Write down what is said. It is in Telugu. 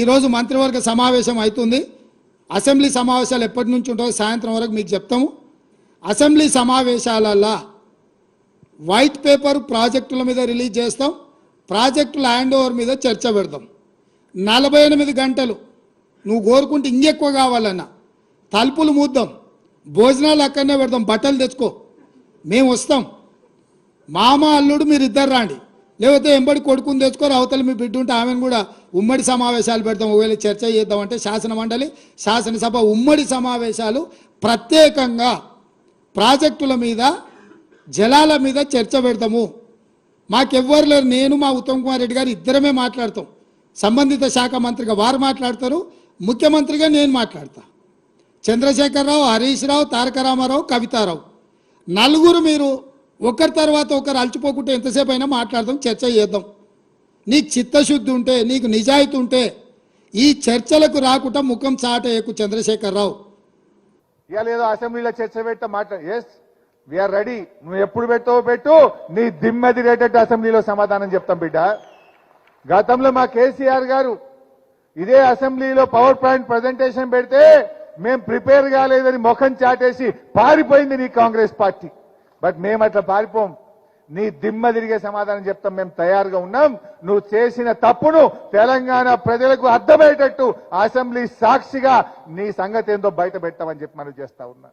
ఈరోజు మంత్రివర్గ సమావేశం అవుతుంది. అసెంబ్లీ సమావేశాలు ఎప్పటి నుంచి ఉంటాయో సాయంత్రం వరకు మీకు చెప్తాము. అసెంబ్లీ సమావేశాలలో వైట్ పేపర్ ప్రాజెక్టుల మీద రిలీజ్ చేస్తాం. ప్రాజెక్టుల హ్యాండ్ ఓవర్ మీద చర్చ పెడతాం. 48 గంటలు నువ్వు కోరుకుంటే ఇంకెక్కువ కావాలన్నా తలుపులు మూద్దాం, భోజనాలు అక్కడనే పెడతాం, బట్టలు తెచ్చుకో, మేము వస్తాం. మామ అల్లుడు మీరు ఇద్దరు రాండి, లేకపోతే ఎంబడి కొడుకుని తెచ్చుకోరు, అవతల మీ బిడ్డ ఉంటే ఆమెను కూడా ఉమ్మడి సమావేశాలు పెడతాం. ఒకవేళ చర్చ చేద్దామంటే శాసన మండలి శాసనసభ ఉమ్మడి సమావేశాలు ప్రత్యేకంగా ప్రాజెక్టుల మీద జలాల మీద చర్చ పెడతాము. మాకెవ్వరు లేరు, నేను మా ఉత్తమ్ కుమార్ రెడ్డి గారు ఇద్దరమే మాట్లాడతాం. సంబంధిత శాఖ మంత్రిగా వారు మాట్లాడతారు, ముఖ్యమంత్రిగా నేను మాట్లాడతా. చంద్రశేఖరరావు, హరీష్ రావు, తారక రామారావు, కవితారావు నలుగురు మీరు ఒకరి తర్వాత ఒకరు అలచిపోకుంటే ఎంతసేపు అయినా మాట్లాడదాం, చర్చ చేద్దాం. నీకు చిత్తశుద్ధి ఉంటే, నీకు నిజాయితీ ఉంటే ఈ చర్చలకు రాకుండా ముఖం చాటేయకు చంద్రశేఖరరావు. ఇవాళ ఏదో అసెంబ్లీలో చర్చ పెట్ట మాట్లాడు. Yes we are ready. నువ్వు ఎప్పుడు పెట్టావో పెట్టు, నీ దిమ్మెదిరేటట్టు అసెంబ్లీలో సమాధానం చెప్తాం బిడ్డ. గతంలో మా కేసీఆర్ గారు ఇదే అసెంబ్లీలో పవర్ పాయింట్ ప్రజెంటేషన్ పెడితే మేం ప్రిపేర్ కాలేదని ముఖం చాటేసి పారిపోయింది నీ కాంగ్రెస్ పార్టీ. బట్ మేము అట్లా పారిపోం, నీ దిమ్మ తిరిగే సమాధానం చెప్తాం. మేము తయారుగా ఉన్నాం. నువ్వు చేసిన తప్పును తెలంగాణ ప్రజలకు అర్థమయ్యేటట్టు అసెంబ్లీ సాక్షిగా నీ సంగతి ఏందో బయట పెట్టామని చెప్పి మనం చేస్తా ఉన్నాం.